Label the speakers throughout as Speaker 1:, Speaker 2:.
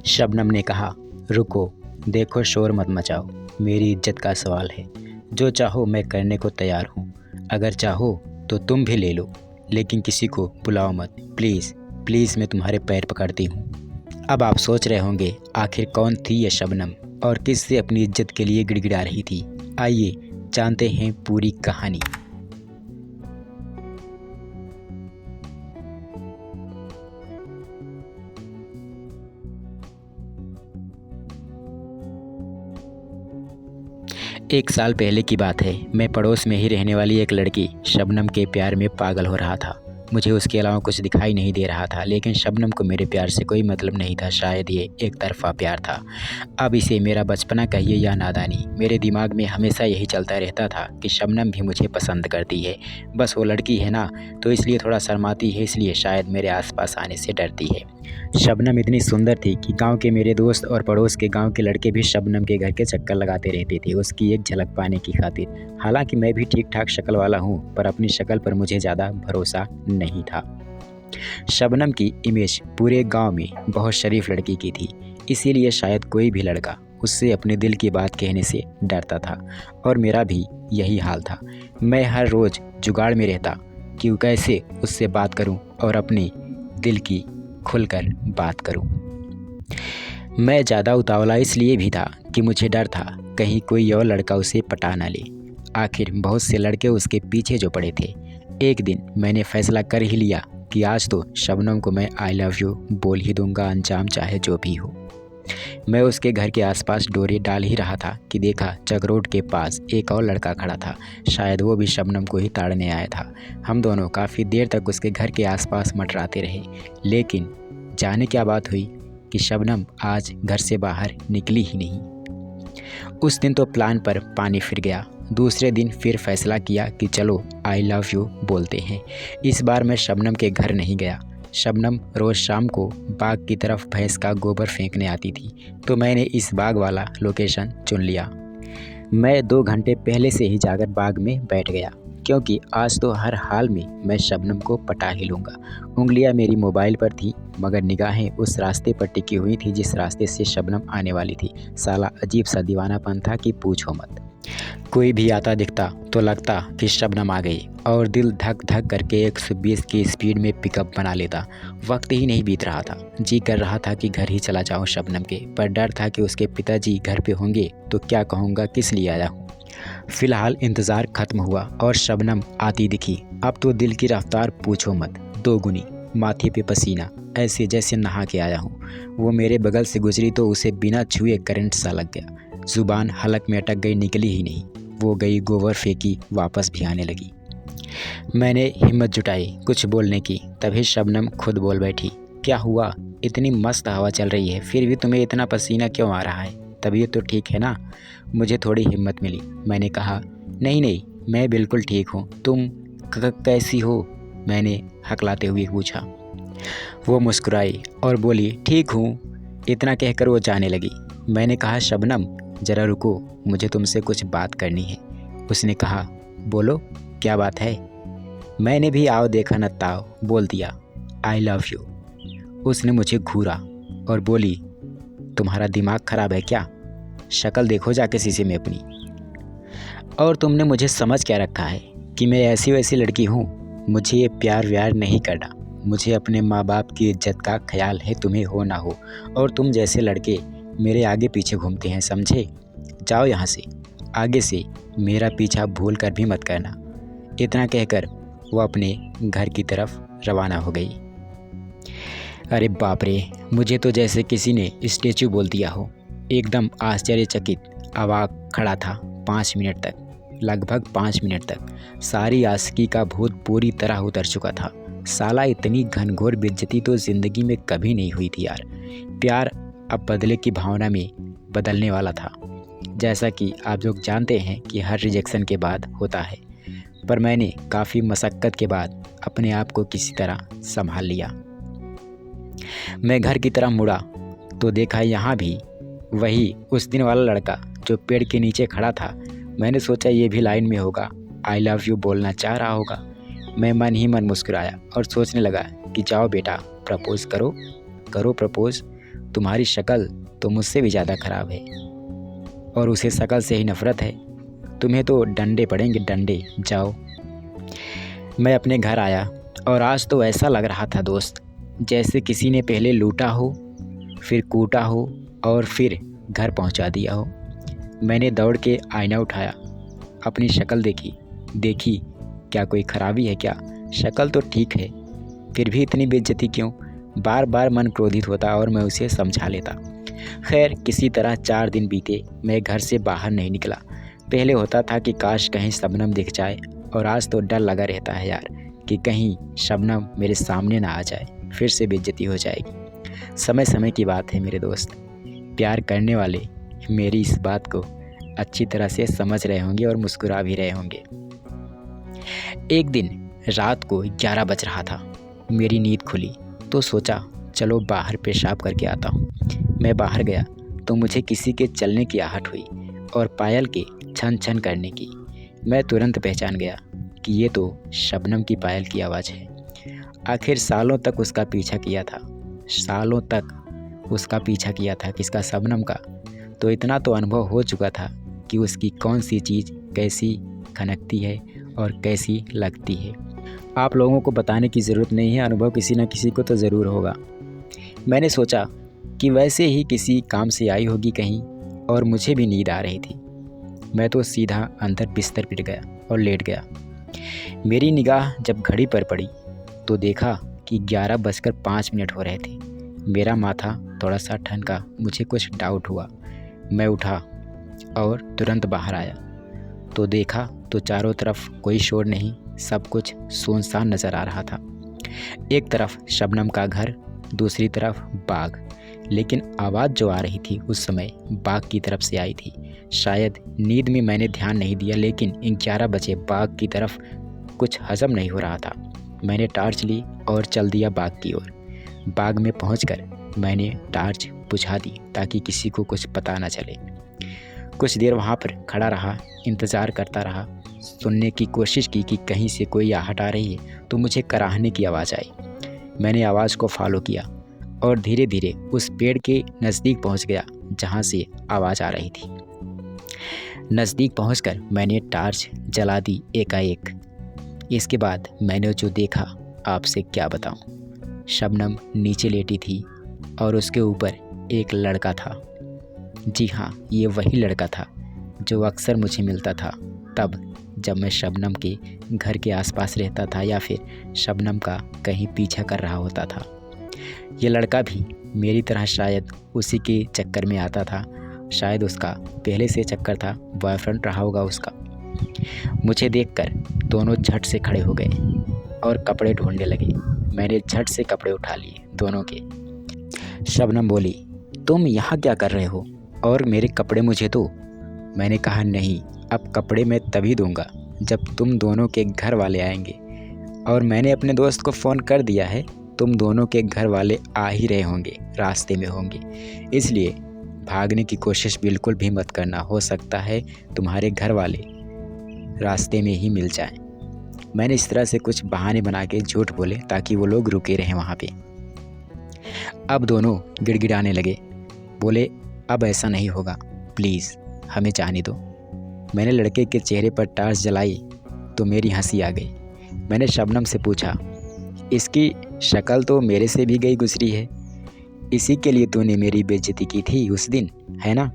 Speaker 1: शबनम ने कहा, रुको, देखो शोर मत मचाओ, मेरी इज्जत का सवाल है। जो चाहो मैं करने को तैयार हूँ। अगर चाहो तो तुम भी ले लो, लेकिन किसी को बुलाओ मत, प्लीज़ प्लीज़, मैं तुम्हारे पैर पकड़ती हूँ। अब आप सोच रहे होंगे आखिर कौन थी ये शबनम और किससे अपनी इज्जत के लिए गिड़गिड़ा रही थी। आइए जानते हैं पूरी कहानी। एक साल पहले की बात है। मैं पड़ोस में ही रहने वाली एक लड़की शबनम के प्यार में पागल हो रहा था। मुझे उसके अलावा कुछ दिखाई नहीं दे रहा था, लेकिन शबनम को मेरे प्यार से कोई मतलब नहीं था। शायद ये एक तरफ़ा प्यार था। अब इसे मेरा बचपना कहिए या नादानी, मेरे दिमाग में हमेशा यही चलता रहता था कि शबनम भी मुझे पसंद करती है। बस वो लड़की है ना, तो इसलिए थोड़ा शर्माती है, इसलिए शायद मेरे आसपास आने से डरती है। शबनम इतनी सुंदर थी कि गांव के मेरे दोस्त और पड़ोस के गांव के लड़के भी शबनम के घर के चक्कर लगाते रहते थे उसकी एक झलक पाने की खातिर। हालांकि मैं भी ठीक ठाक शक्ल वाला हूं, पर अपनी शक्ल पर मुझे ज़्यादा भरोसा नहीं था। शबनम की इमेज पूरे गांव में बहुत शरीफ लड़की की थी, इसीलिए शायद कोई भी लड़का उससे अपने दिल की बात कहने से डरता था, और मेरा भी यही हाल था। मैं हर रोज़ जुगाड़ में रहता कि कैसे उससे बात करूं और अपने दिल की खुलकर बात करूं। मैं ज़्यादा उतावला इसलिए भी था कि मुझे डर था कहीं कोई और लड़का उसे पटा ना ले। आखिर बहुत से लड़के उसके पीछे जो पड़े थे। एक दिन मैंने फैसला कर ही लिया कि आज तो शबनम को मैं आई लव यू बोल ही दूंगा, अंजाम चाहे जो भी हो। मैं उसके घर के आसपास डोरे डाल ही रहा था कि देखा चक रोड के पास एक और लड़का खड़ा था। शायद वो भी शबनम को ही ताड़ने आया था। हम दोनों काफ़ी देर तक उसके घर के आसपास मंडराते रहे, लेकिन जाने क्या बात हुई कि शबनम आज घर से बाहर निकली ही नहीं। उस दिन तो प्लान पर पानी फिर गया। दूसरे दिन फिर फैसला किया कि चलो आई लव यू बोलते हैं। इस बार मैं शबनम के घर नहीं गया। शबनम रोज़ शाम को बाग की तरफ भैंस का गोबर फेंकने आती थी, तो मैंने इस बाग वाला लोकेशन चुन लिया। मैं 2 घंटे पहले से ही जाकर बाग में बैठ गया, क्योंकि आज तो हर हाल में मैं शबनम को पटा ही लूँगा। उंगलियां मेरी मोबाइल पर थी, मगर निगाहें उस रास्ते पर टिकी हुई थी जिस रास्ते से शबनम आने वाली थी। साला अजीब सा दीवानापन था कि पूछो मत। कोई भी आता दिखता तो लगता कि शबनम आ गई, और दिल धक धक करके 120 की स्पीड में पिकअप बना लेता। वक्त ही नहीं बीत रहा था। जी कर रहा था कि घर ही चला जाऊं शबनम के, पर डर था कि उसके पिताजी घर पे होंगे तो क्या कहूँगा, किस लिए आया हूँ। फिलहाल इंतज़ार खत्म हुआ और शबनम आती दिखी। अब तो दिल की रफ्तार पूछो मत, 2 गुनी। माथे पे पसीना, ऐसे जैसे नहा के आया हूँ। वो मेरे बगल से गुजरी तो उसे बिना छुए करंट सा लग गया। ज़ुबान हलक में अटक गई, निकली ही नहीं। वो गई गोबर फेंकी, वापस भी आने लगी। मैंने हिम्मत जुटाई कुछ बोलने की, तभी शबनम खुद बोल बैठी, क्या हुआ? इतनी मस्त हवा चल रही है, फिर भी तुम्हें इतना पसीना क्यों आ रहा है? तबीयत तो ठीक है ना? मुझे थोड़ी हिम्मत मिली। मैंने कहा, नहीं नहीं, मैं बिल्कुल ठीक हूँ। तुम कैसी हो? मैंने हकलाते हुए पूछा। वो मुस्कुराई और बोली, ठीक हूँ। इतना कहकर वो जाने लगी। मैंने कहा, शबनम ज़रा रुको, मुझे तुमसे कुछ बात करनी है। उसने कहा, बोलो, क्या बात है? मैंने भी आओ देखा न ताओ बोल दिया, आई लव यू। उसने मुझे घूरा और बोली, तुम्हारा दिमाग खराब है क्या? शक्ल देखो जाके शीशे में अपनी। और तुमने मुझे समझ क्या रखा है कि मैं ऐसी वैसी लड़की हूँ? मुझे ये प्यार व्यार नहीं करना। मुझे अपने माँ बाप की इज्जत का ख्याल है, तुम्हें हो ना हो। और तुम जैसे लड़के मेरे आगे पीछे घूमते हैं, समझे? जाओ यहाँ से, आगे से मेरा पीछा भूल कर भी मत करना। इतना कहकर वो अपने घर की तरफ रवाना हो गई। अरे बाप रे, मुझे तो जैसे किसी ने स्टैचू बोल दिया हो। एकदम आश्चर्यचकित अवाक खड़ा था 5 मिनट तक, लगभग 5 मिनट तक। सारी आशिकी का भूत पूरी तरह उतर चुका था। साला इतनी घनघोर बेइज्जती तो ज़िंदगी में कभी नहीं हुई थी यार। प्यार अब बदले की भावना में बदलने वाला था, जैसा कि आप लोग जानते हैं कि हर रिजेक्शन के बाद होता है। पर मैंने काफ़ी मशक्क़त के बाद अपने आप को किसी तरह संभाल लिया। मैं घर की तरफ मुड़ा तो देखा यहाँ भी वही उस दिन वाला लड़का जो पेड़ के नीचे खड़ा था। मैंने सोचा ये भी लाइन में होगा, आई लव यू बोलना चाह रहा होगा। मैं मन ही मन मुस्कुराया और सोचने लगा कि जाओ बेटा, प्रपोज़ करो, करो प्रपोज़। तुम्हारी शक्ल तो मुझसे भी ज़्यादा ख़राब है और उसे शक्ल से ही नफ़रत है। तुम्हें तो डंडे पड़ेंगे, डंडे। जाओ। मैं अपने घर आया और आज तो ऐसा लग रहा था दोस्त, जैसे किसी ने पहले लूटा हो, फिर कूटा हो और फिर घर पहुंचा दिया हो। मैंने दौड़ के आईना उठाया, अपनी शक्ल देखी क्या कोई खराबी है क्या? शक्ल तो ठीक है, फिर भी इतनी बेइज्जती क्यों? बार बार मन क्रोधित होता और मैं उसे समझा लेता। खैर किसी तरह 4 दिन बीते, मैं घर से बाहर नहीं निकला। पहले होता था कि काश कहीं शबनम दिख जाए, और आज तो डर लगा रहता है यार कि कहीं शबनम मेरे सामने ना आ जाए, फिर से बेइज्जती हो जाएगी। समय समय की बात है मेरे दोस्त, प्यार करने वाले मेरी इस बात को अच्छी तरह से समझ रहे होंगे और मुस्कुरा भी रहे होंगे। एक दिन रात को 11 बज रहा था, मेरी नींद खुली तो सोचा चलो बाहर पेशाब करके आता हूँ। मैं बाहर गया तो मुझे किसी के चलने की आहट हुई और पायल के छन छन करने की। मैं तुरंत पहचान गया कि ये तो शबनम की पायल की आवाज़ है। आखिर सालों तक उसका पीछा किया था किसका? शबनम का। तो इतना तो अनुभव हो चुका था कि उसकी कौन सी चीज़ कैसी खनकती है और कैसी लगती है। आप लोगों को बताने की ज़रूरत नहीं है, अनुभव किसी न किसी को तो ज़रूर होगा। मैंने सोचा कि वैसे ही किसी काम से आई होगी कहीं, और मुझे भी नींद आ रही थी। मैं तो सीधा अंदर बिस्तर पिट गया और लेट गया। मेरी निगाह जब घड़ी पर पड़ी तो देखा कि 11:05 हो रहे थे। मेरा माथा थोड़ा सा ठनका, मुझे कुछ डाउट हुआ। मैं उठा और तुरंत बाहर आया तो देखा तो चारों तरफ कोई शोर नहीं, सब कुछ सुनसान नज़र आ रहा था। एक तरफ शबनम का घर, दूसरी तरफ बाग, लेकिन आवाज़ जो आ रही थी उस समय बाग की तरफ से आई थी। शायद नींद में मैंने ध्यान नहीं दिया, लेकिन 11 बजे बाग की तरफ कुछ हजम नहीं हो रहा था। मैंने टार्च ली और चल दिया बाग की ओर। बाग में पहुंचकर मैंने टार्च बुझा दी ताकि किसी को कुछ पता न चले। कुछ देर वहाँ पर खड़ा रहा, इंतज़ार करता रहा। सुनने की कोशिश की कि कहीं से कोई आहट आ रही है तो मुझे कराहने की आवाज़ आई। मैंने आवाज़ को फॉलो किया और धीरे धीरे उस पेड़ के नज़दीक पहुँच गया जहाँ से आवाज़ आ रही थी। नज़दीक पहुँचकर मैंने टार्च जला दी एकाएक। इसके बाद मैंने जो देखा आपसे क्या बताऊँ। शबनम नीचे लेटी थी और उसके ऊपर एक लड़का था। जी हाँ, ये वही लड़का था जो अक्सर मुझे मिलता था तब जब मैं शबनम के घर के आसपास रहता था या फिर शबनम का कहीं पीछा कर रहा होता था। ये लड़का भी मेरी तरह शायद उसी के चक्कर में आता था। शायद उसका पहले से चक्कर था, बॉयफ्रेंड रहा होगा उसका। मुझे देखकर दोनों झट से खड़े हो गए और कपड़े ढूंढने लगे। मैंने झट से कपड़े उठा लिए दोनों के। शबनम बोली, तुम यहाँ क्या कर रहे हो और मेरे कपड़े मुझे दो। मैंने कहा नहीं, अब कपड़े मैं तभी दूंगा जब तुम दोनों के घर वाले आएंगे, और मैंने अपने दोस्त को फ़ोन कर दिया है। तुम दोनों के घर वाले आ ही रहे होंगे, रास्ते में होंगे, इसलिए भागने की कोशिश बिल्कुल भी मत करना। हो सकता है तुम्हारे घर वाले रास्ते में ही मिल जाएं। मैंने इस तरह से कुछ बहाने बना के झूठ बोले ताकि वो लोग रुके रहें वहाँ पे। अब दोनों गिड़गिड़ाने लगे, बोले अब ऐसा नहीं होगा, प्लीज़ हमें जाने दो। मैंने लड़के के चेहरे पर टार्च जलाई तो मेरी हंसी आ गई। मैंने शबनम से पूछा, इसकी शक्ल तो मेरे से भी गई गुजरी है, इसी के लिए तूने मेरी बेइज्जती की थी उस दिन, है ना?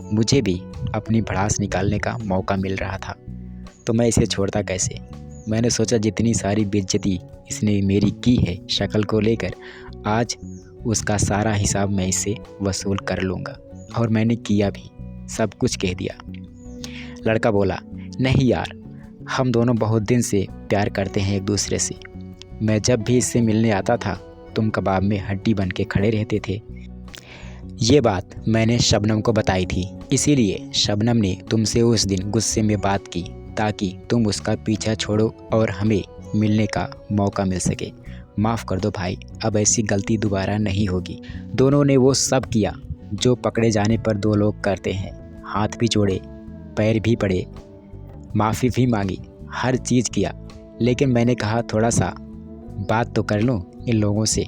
Speaker 1: मुझे भी अपनी भड़ास निकालने का मौका मिल रहा था तो मैं इसे छोड़ता कैसे। मैंने सोचा जितनी सारी बेइज्जती इसने मेरी की है शक्ल को लेकर, आज उसका सारा हिसाब मैं इससे वसूल कर लूँगा। और मैंने किया भी, सब कुछ कह दिया। लड़का बोला, नहीं यार, हम दोनों बहुत दिन से प्यार करते हैं एक दूसरे से। मैं जब भी इससे मिलने आता था तुम कबाब में हड्डी बन के खड़े रहते थे। ये बात मैंने शबनम को बताई थी, इसीलिए शबनम ने तुमसे उस दिन गुस्से में बात की ताकि तुम उसका पीछा छोड़ो और हमें मिलने का मौका मिल सके। माफ़ कर दो भाई, अब ऐसी गलती दोबारा नहीं होगी। दोनों ने वो सब किया जो पकड़े जाने पर दो लोग करते हैं। हाथ भी जोड़े, पैर भी पड़े, माफ़ी भी मांगी, हर चीज़ किया। लेकिन मैंने कहा थोड़ा सा बात तो कर लूँ इन लोगों से।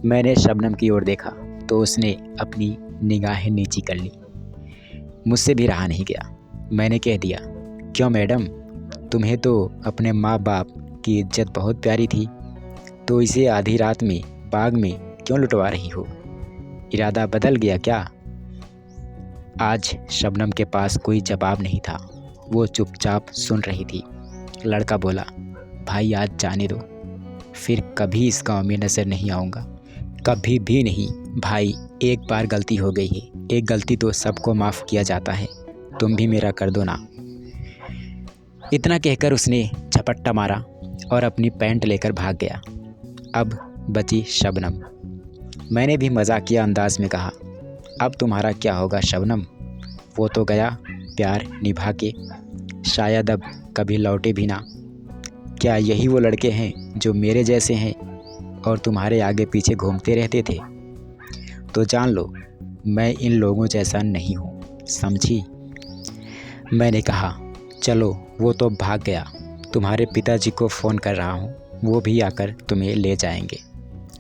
Speaker 1: मैंने शबनम की ओर देखा तो उसने अपनी निगाहें नीची कर ली। मुझसे भी रहा नहीं गया। मैंने कह दिया, क्यों मैडम, तुम्हें तो अपने माँ बाप की इज्जत बहुत प्यारी थी, तो इसे आधी रात में बाग में क्यों लुटवा रही हो? इरादा बदल गया क्या? आज शबनम के पास कोई जवाब नहीं था। वो चुपचाप सुन रही थी। लड़का बोला, भाई आज जाने दो, फिर कभी इस गांव में नज़र नहीं आऊँगा, कभी भी नहीं। भाई एक बार गलती हो गई है, एक गलती तो सबको माफ़ किया जाता है, तुम भी मेरा कर दो ना। इतना कहकर उसने झपट्टा मारा और अपनी पैंट लेकर भाग गया। अब बची शबनम। मैंने भी मजाकिया अंदाज में कहा, अब तुम्हारा क्या होगा शबनम, वो तो गया प्यार निभा के, शायद अब कभी लौटे भी ना। क्या यही वो लड़के हैं जो मेरे जैसे हैं और तुम्हारे आगे पीछे घूमते रहते थे? तो जान लो, मैं इन लोगों जैसा नहीं हूँ, समझी? मैंने कहा, चलो वो तो भाग गया, तुम्हारे पिताजी को फ़ोन कर रहा हूँ, वो भी आकर तुम्हें ले जाएंगे,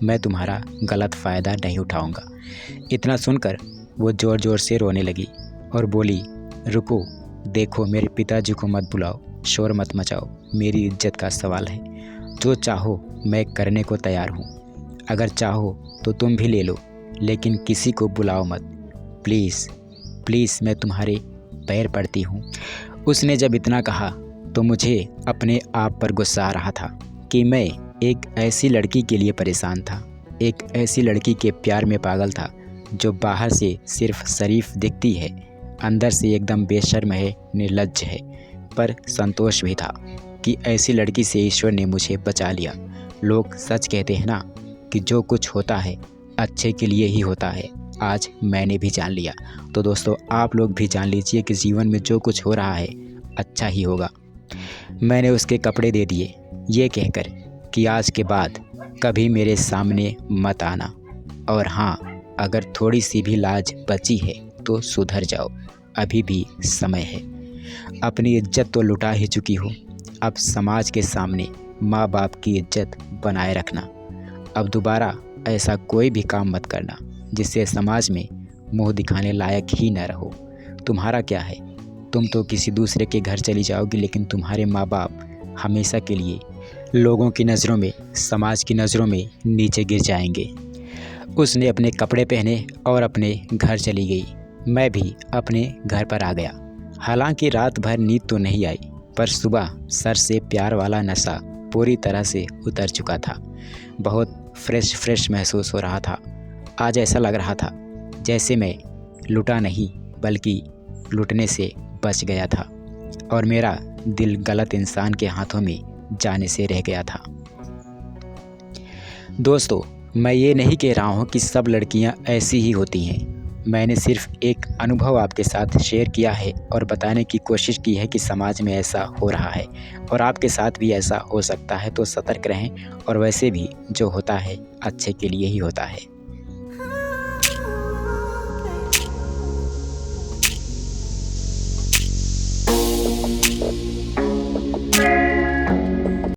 Speaker 1: मैं तुम्हारा गलत फ़ायदा नहीं उठाऊँगा। इतना सुनकर वो ज़ोर ज़ोर से रोने लगी और बोली, रुको, देखो मेरे पिताजी को मत बुलाओ, शोर मत मचाओ, मेरी इज्जत का सवाल है, जो चाहो मैं करने को तैयार हूँ, अगर चाहो तो तुम भी ले लो, लेकिन किसी को बुलाओ मत, प्लीज़ प्लीज़, मैं तुम्हारे पैर पड़ती हूँ। उसने जब इतना कहा तो मुझे अपने आप पर गुस्सा आ रहा था कि मैं एक ऐसी लड़की के लिए परेशान था, एक ऐसी लड़की के प्यार में पागल था जो बाहर से सिर्फ शरीफ दिखती है, अंदर से एकदम बेशर्म है, निर्लज्ज है। पर संतोष भी था कि ऐसी लड़की से ईश्वर ने मुझे बचा लिया। लोग सच कहते हैं ना कि जो कुछ होता है अच्छे के लिए ही होता है। आज मैंने भी जान लिया। तो दोस्तों, आप लोग भी जान लीजिए कि जीवन में जो कुछ हो रहा है अच्छा ही होगा। मैंने उसके कपड़े दे दिए, ये कहकर कि आज के बाद कभी मेरे सामने मत आना, और हाँ, अगर थोड़ी सी भी लाज बची है तो सुधर जाओ, अभी भी समय है। अपनी इज्जत तो लुटा ही चुकी हो, अब समाज के सामने माँ बाप की इज्जत बनाए रखना। अब दोबारा ऐसा कोई भी काम मत करना जिससे समाज में मुंह दिखाने लायक ही न रहो। तुम्हारा क्या है, तुम तो किसी दूसरे के घर चली जाओगी, लेकिन तुम्हारे माँ बाप हमेशा के लिए लोगों की नज़रों में, समाज की नज़रों में नीचे गिर जाएंगे। उसने अपने कपड़े पहने और अपने घर चली गई। मैं भी अपने घर पर आ गया। हालांकि रात भर नींद तो नहीं आई, पर सुबह सर से प्यार वाला नशा पूरी तरह से उतर चुका था। बहुत फ्रेश महसूस हो रहा था। आज ऐसा लग रहा था जैसे मैं लुटा नहीं बल्कि लुटने से बच गया था और मेरा दिल गलत इंसान के हाथों में जाने से रह गया था। दोस्तों, मैं ये नहीं कह रहा हूँ कि सब लड़कियाँ ऐसी ही होती हैं। मैंने सिर्फ एक अनुभव आपके साथ शेयर किया है और बताने की कोशिश की है कि समाज में ऐसा हो रहा है और आपके साथ भी ऐसा हो सकता है। तो सतर्क रहें, और वैसे भी जो होता है अच्छे के लिए ही होता है।